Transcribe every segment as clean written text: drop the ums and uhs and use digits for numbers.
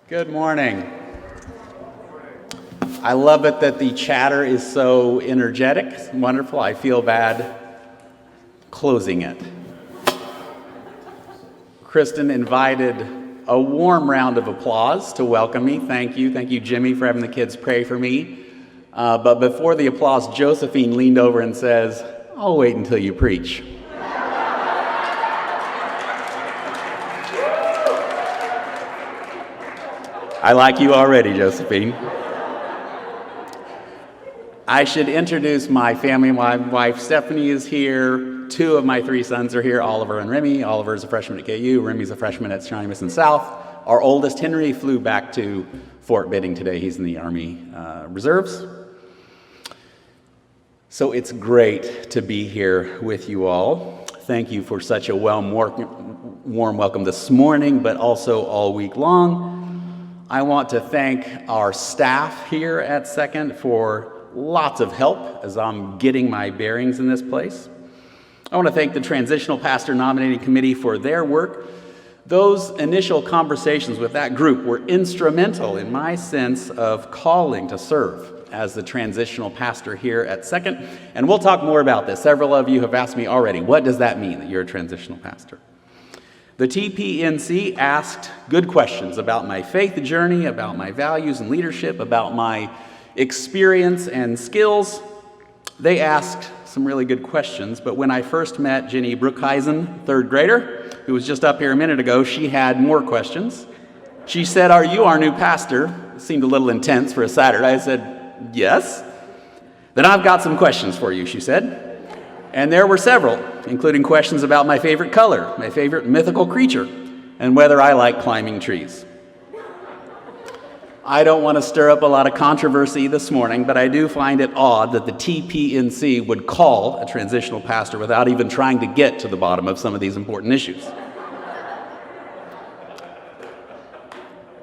Good morning. I love it that the chatter is so energetic. It's wonderful. I feel bad closing it. Kristen invited a warm round of applause to welcome me. Thank you. Thank you, Jimmy, for having the kids pray for me. But before the applause, Josephine leaned over and says, "I'll wait until you preach." I like you already, Josephine. I should introduce my family. My wife, Stephanie, is here. Two of my three sons are here, Oliver and Remy. Oliver's a freshman at KU. Remy's a freshman at Shawnee Mission South. Our oldest, Henry, flew back to Fort Benning today. He's in the Army Reserves. So it's great to be here with you all. Thank you for such a warm welcome this morning, but also all week long. I want to thank our staff here at Second for lots of help as I'm getting my bearings in this place. I want to thank the Transitional Pastor Nominating Committee for their work. Those initial conversations with that group were instrumental in my sense of calling to serve as the transitional pastor here at Second. And we'll talk more about this. Several of you have asked me already, what does that mean that you're a transitional pastor? The TPNC asked good questions about my faith journey, about my values and leadership, about my experience and skills. They asked some really good questions, but when I first met Jenny Brookhuizen, third grader, who was just up here a minute ago, she had more questions. She said, "Are you our new pastor?" It seemed a little intense for a Saturday. I said, "Yes." "Then I've got some questions for you," she said. And there were several, including questions about my favorite color, my favorite mythical creature, and whether I like climbing trees. I don't want to stir up a lot of controversy this morning, but I do find it odd that the TPNC would call a transitional pastor without even trying to get to the bottom of some of these important issues.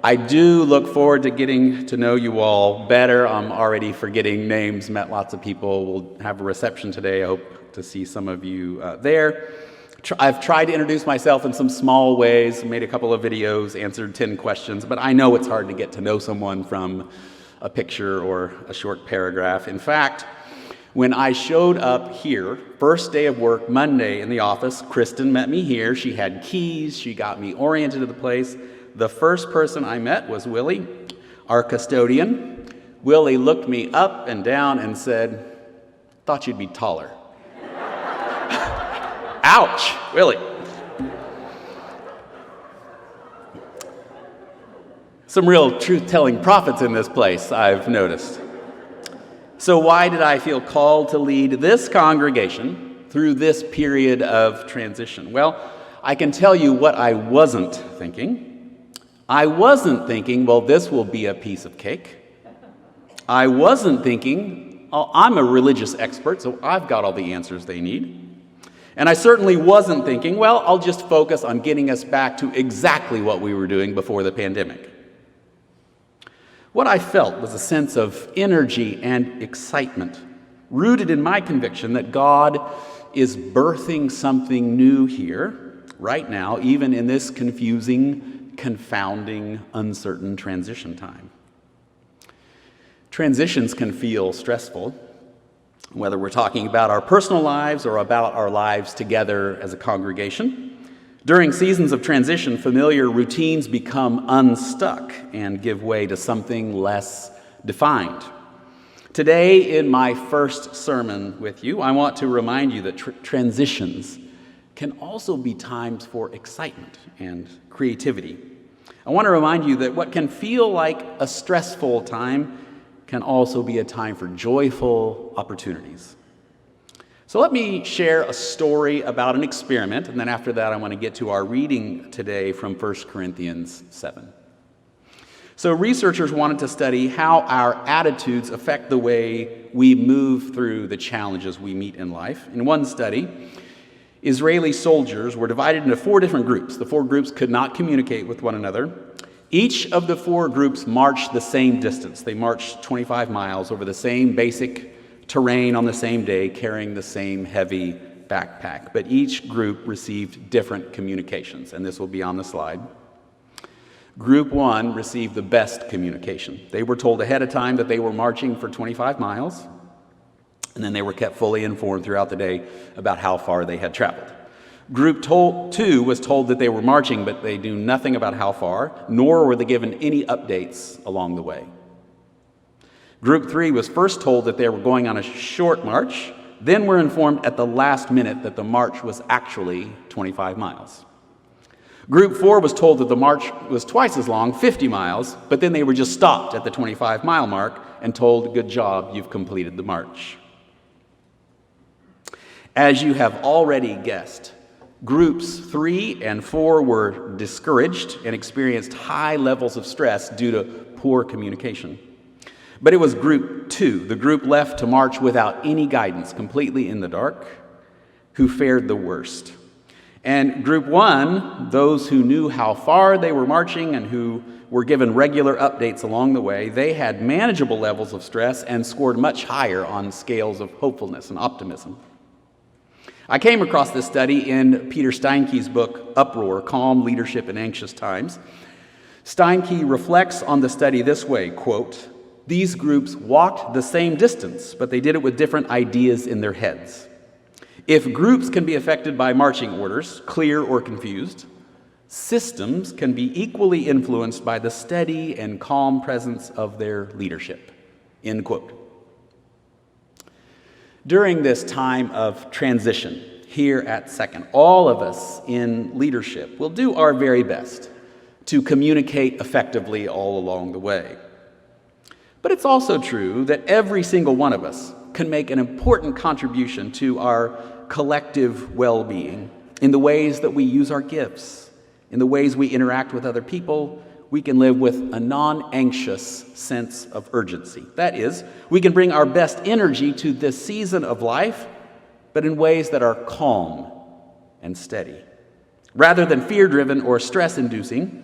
I do look forward to getting to know you all better. I'm already forgetting names, met lots of people. We'll have a reception today. I hope to see some of you there. I've tried to introduce myself in some small ways, made a couple of videos, answered 10 questions, but I know it's hard to get to know someone from a picture or a short paragraph. In fact, when I showed up here, first day of work, Monday in the office, Kristen met me here. She had keys. She got me oriented to the place. The first person I met was Willie, our custodian. Willie looked me up and down and said, "Thought you'd be taller." Ouch, Willie. Some real truth-telling prophets in this place, I've noticed. So why did I feel called to lead this congregation through this period of transition? Well, I can tell you what I wasn't thinking. I wasn't thinking, well, this will be a piece of cake. I wasn't thinking, oh, I'm a religious expert, so I've got all the answers they need. And I certainly wasn't thinking, well, I'll just focus on getting us back to exactly what we were doing before the pandemic. What I felt was a sense of energy and excitement, rooted in my conviction that God is birthing something new here, right now, even in this confusing, confounding, uncertain transition time. Transitions can feel stressful, whether we're talking about our personal lives or about our lives together as a congregation. During seasons of transition, familiar routines become unstuck and give way to something less defined. Today, in my first sermon with you, I want to remind you that transitions can also be times for excitement and creativity. I want to remind you that what can feel like a stressful time can also be a time for joyful opportunities. So let me share a story about an experiment, and then after that I want to get to our reading today from 1 Corinthians 7. So researchers wanted to study how our attitudes affect the way we move through the challenges we meet in life. In one study, Israeli soldiers were divided into 4 different groups. The 4 groups could not communicate with one another. Each of the 4 groups marched the same distance. They marched 25 miles over the same basic terrain on the same day, carrying the same heavy backpack. But each group received different communications, and this will be on the slide. Group 1 received the best communication. They were told ahead of time that they were marching for 25 miles, and then they were kept fully informed throughout the day about how far they had traveled. Group 2 was told that they were marching, but they knew nothing about how far, nor were they given any updates along the way. Group 3 was first told that they were going on a short march, then were informed at the last minute that the march was actually 25 miles. Group 4 was told that the march was twice as long, 50 miles, but then they were just stopped at the 25-mile mark and told, "Good job, you've completed the march." As you have already guessed, Groups 3 and 4 were discouraged and experienced high levels of stress due to poor communication. But it was Group 2, the group left to march without any guidance, completely in the dark, who fared the worst. And Group 1, those who knew how far they were marching and who were given regular updates along the way, they had manageable levels of stress and scored much higher on scales of hopefulness and optimism. I came across this study in Peter Steinke's book, Uproar: Calm Leadership in Anxious Times. Steinke reflects on the study this way, quote, "These groups walked the same distance, but they did it with different ideas in their heads. If groups can be affected by marching orders, clear or confused, systems can be equally influenced by the steady and calm presence of their leadership." End quote. During this time of transition here at Second, all of us in leadership will do our very best to communicate effectively all along the way. But it's also true that every single one of us can make an important contribution to our collective well-being in the ways that we use our gifts, in the ways we interact with other people. We can live with a non-anxious sense of urgency. That is, we can bring our best energy to this season of life, but in ways that are calm and steady. Rather than fear-driven or stress-inducing,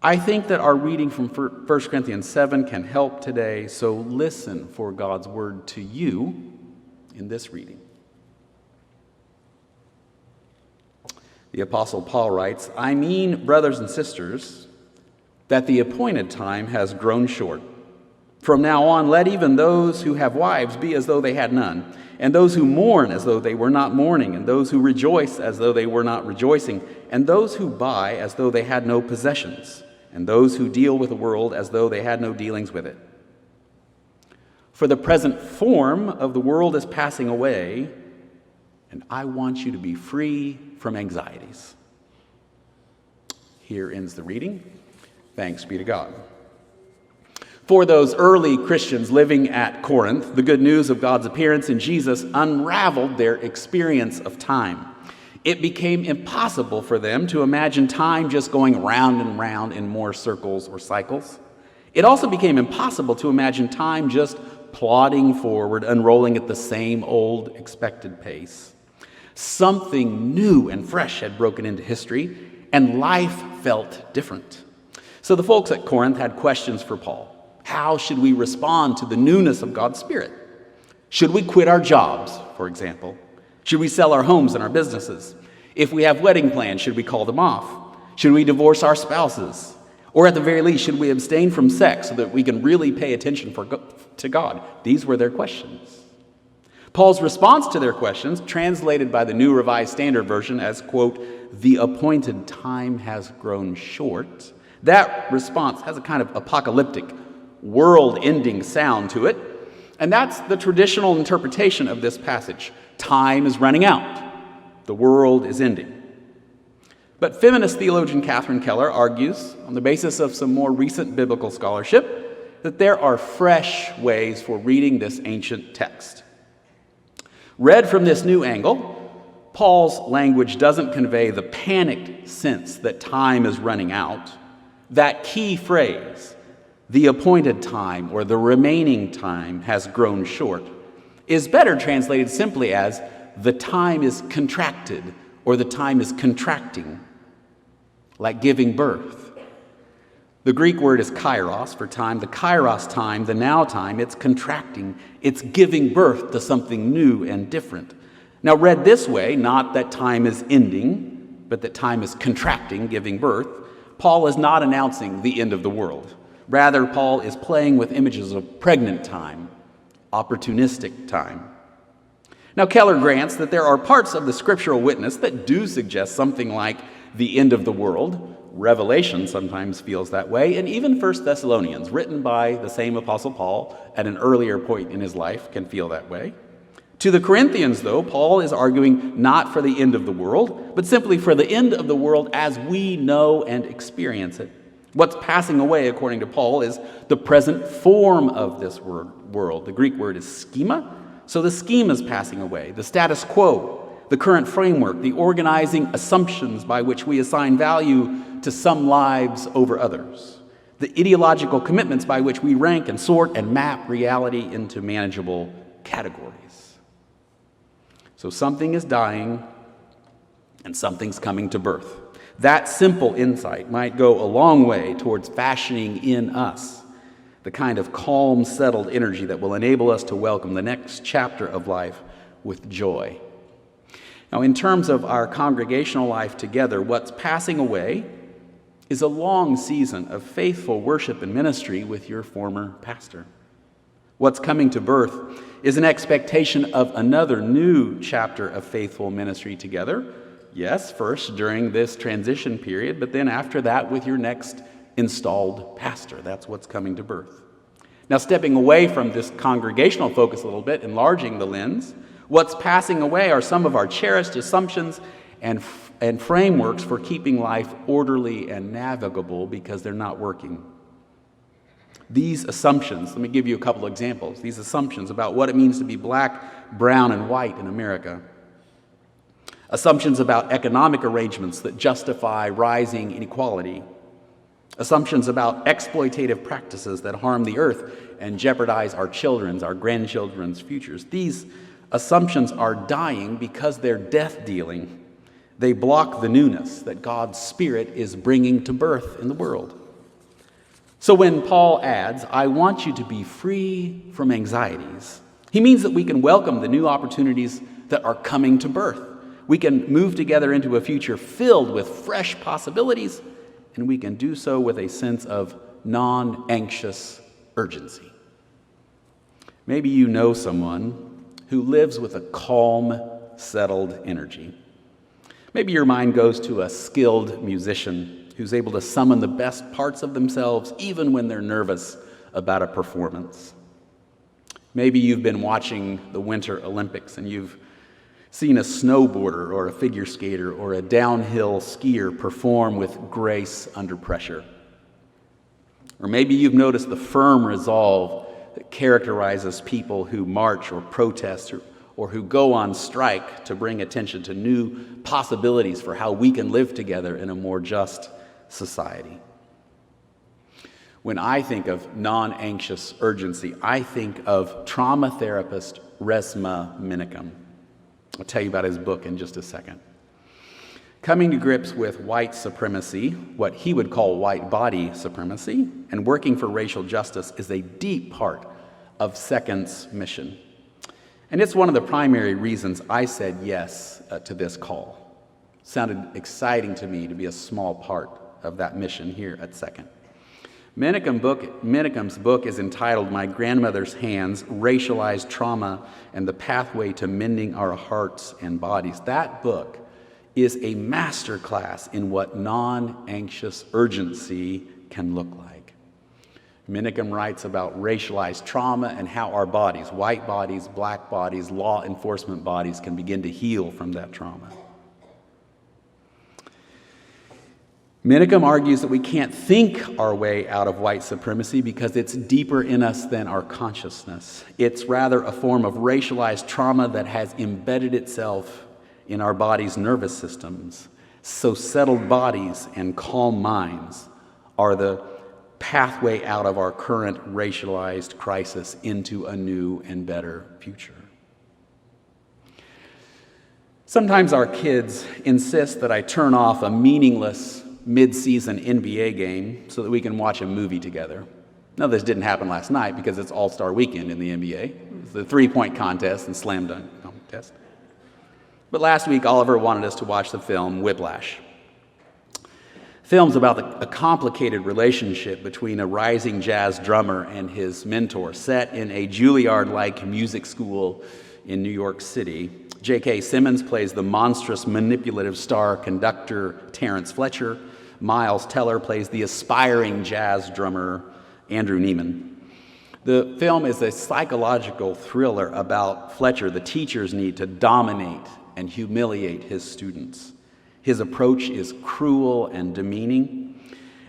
I think that our reading from 1 Corinthians 7 can help today, so listen for God's word to you in this reading. The Apostle Paul writes, "I mean, brothers and sisters, that the appointed time has grown short. From now on, let even those who have wives be as though they had none, and those who mourn as though they were not mourning, and those who rejoice as though they were not rejoicing, and those who buy as though they had no possessions, and those who deal with the world as though they had no dealings with it. For the present form of the world is passing away, and I want you to be free from anxieties." Here ends the reading. Thanks be to God. For those early Christians living at Corinth, the good news of God's appearance in Jesus unraveled their experience of time. It became impossible for them to imagine time just going round and round in more circles or cycles. It also became impossible to imagine time just plodding forward, unrolling at the same old expected pace. Something new and fresh had broken into history, and life felt different. So the folks at Corinth had questions for Paul. How should we respond to the newness of God's Spirit? Should we quit our jobs, for example? Should we sell our homes and our businesses? If we have wedding plans, should we call them off? Should we divorce our spouses? Or at the very least, should we abstain from sex so that we can really pay attention to God? These were their questions. Paul's response to their questions, translated by the New Revised Standard Version as, quote, "the appointed time has grown short," that response has a kind of apocalyptic, world-ending sound to it, and that's the traditional interpretation of this passage. Time is running out. The world is ending. But feminist theologian Catherine Keller argues, on the basis of some more recent biblical scholarship, that there are fresh ways for reading this ancient text. Read from this new angle, Paul's language doesn't convey the panicked sense that time is running out. That key phrase, "the appointed time" or "the remaining time has grown short," is better translated simply as "the time is contracted" or "the time is contracting," like giving birth. The Greek word is kairos for time. The kairos time, the now time, it's contracting. It's giving birth to something new and different. Now, read this way, not that time is ending, but that time is contracting, giving birth, Paul is not announcing the end of the world. Rather, Paul is playing with images of pregnant time, opportunistic time. Now, Keller grants that there are parts of the scriptural witness that do suggest something like the end of the world. Revelation sometimes feels that way, and even 1 Thessalonians, written by the same Apostle Paul at an earlier point in his life, can feel that way. To the Corinthians, though, Paul is arguing not for the end of the world, but simply for the end of the world as we know and experience it. What's passing away, according to Paul, is the present form of this world. The Greek word is schema. So the schema is passing away, the status quo, the current framework, the organizing assumptions by which we assign value to some lives over others, the ideological commitments by which we rank and sort and map reality into manageable categories. So something is dying and something's coming to birth. That simple insight might go a long way towards fashioning in us the kind of calm, settled energy that will enable us to welcome the next chapter of life with joy. Now, in terms of our congregational life together, what's passing away is a long season of faithful worship and ministry with your former pastor. What's coming to birth is an expectation of another new chapter of faithful ministry together. Yes, first during this transition period, but then after that with your next installed pastor. That's what's coming to birth. Now, stepping away from this congregational focus a little bit, enlarging the lens, what's passing away are some of our cherished assumptions and frameworks for keeping life orderly and navigable because they're not working. These assumptions, let me give you a couple of examples, these assumptions about what it means to be black, brown, and white in America. Assumptions about economic arrangements that justify rising inequality. Assumptions about exploitative practices that harm the earth and jeopardize our children's, our grandchildren's futures. These assumptions are dying because they're death-dealing. They block the newness that God's Spirit is bringing to birth in the world. So when Paul adds, "I want you to be free from anxieties," he means that we can welcome the new opportunities that are coming to birth. We can move together into a future filled with fresh possibilities, and we can do so with a sense of non-anxious urgency. Maybe you know someone who lives with a calm, settled energy. Maybe your mind goes to a skilled musician who's able to summon the best parts of themselves even when they're nervous about a performance. Maybe you've been watching the Winter Olympics and you've seen a snowboarder or a figure skater or a downhill skier perform with grace under pressure. Or maybe you've noticed the firm resolve that characterizes people who march or protest or who go on strike to bring attention to new possibilities for how we can live together in a more just society. When I think of non-anxious urgency, I think of trauma therapist Resmaa Menakem. I'll tell you about his book in just a second. Coming to grips with white supremacy, what he would call white body supremacy, and working for racial justice is a deep part of Second's mission. And it's one of the primary reasons I said yes to this call. It sounded exciting to me to be a small part of that mission here at Second. Menakem's book is entitled My Grandmother's Hands, Racialized Trauma and the Pathway to Mending Our Hearts and Bodies. That book is a masterclass in what non-anxious urgency can look like. Menakem writes about racialized trauma and how our bodies, white bodies, black bodies, law enforcement bodies, can begin to heal from that trauma. Menakem argues that we can't think our way out of white supremacy because it's deeper in us than our consciousness. It's rather a form of racialized trauma that has embedded itself in our body's nervous systems. So settled bodies and calm minds are the pathway out of our current racialized crisis into a new and better future. Sometimes our kids insist that I turn off a meaningless mid-season NBA game so that we can watch a movie together. Now, this didn't happen last night because it's All-Star Weekend in the NBA. It's the three-point contest and slam dunk contest. But last week, Oliver wanted us to watch the film Whiplash. Film's about a complicated relationship between a rising jazz drummer and his mentor, set in a Juilliard-like music school in New York City. J.K. Simmons plays the monstrous, manipulative star conductor Terrence Fletcher. Miles Teller plays the aspiring jazz drummer Andrew Neiman. The film is a psychological thriller about Fletcher, the teacher's need to dominate and humiliate his students. His approach is cruel and demeaning.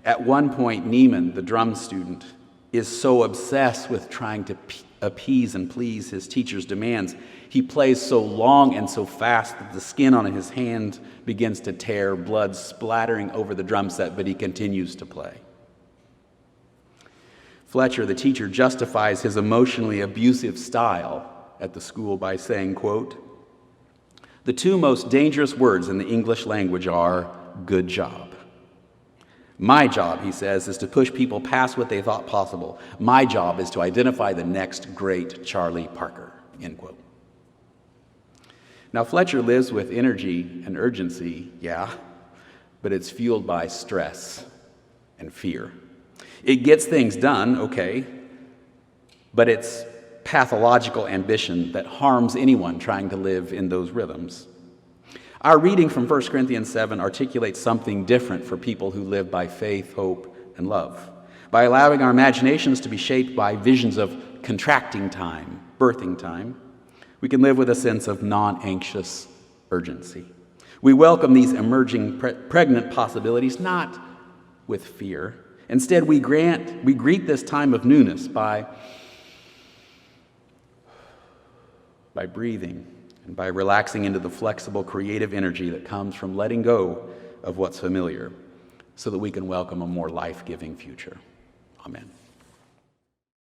At one point, Neiman, the drum student, is so obsessed with trying to appease and please his teacher's demands, he plays so long and so fast that the skin on his hand begins to tear, blood splattering over the drum set, but he continues to play. Fletcher, the teacher, justifies his emotionally abusive style at the school by saying, quote, "The two most dangerous words in the English language are good job. My job," he says, "is to push people past what they thought possible. My job is to identify the next great Charlie Parker," end quote. Now, Fletcher lives with energy and urgency, yeah, but it's fueled by stress and fear. It gets things done, okay, but it's pathological ambition that harms anyone trying to live in those rhythms. Our reading from 1 Corinthians 7 articulates something different for people who live by faith, hope, and love. By allowing our imaginations to be shaped by visions of contracting time, birthing time, we can live with a sense of non-anxious urgency. We welcome these emerging pregnant possibilities not with fear. Instead, we greet this time of newness by breathing and by relaxing into the flexible, creative energy that comes from letting go of what's familiar so that we can welcome a more life-giving future. Amen.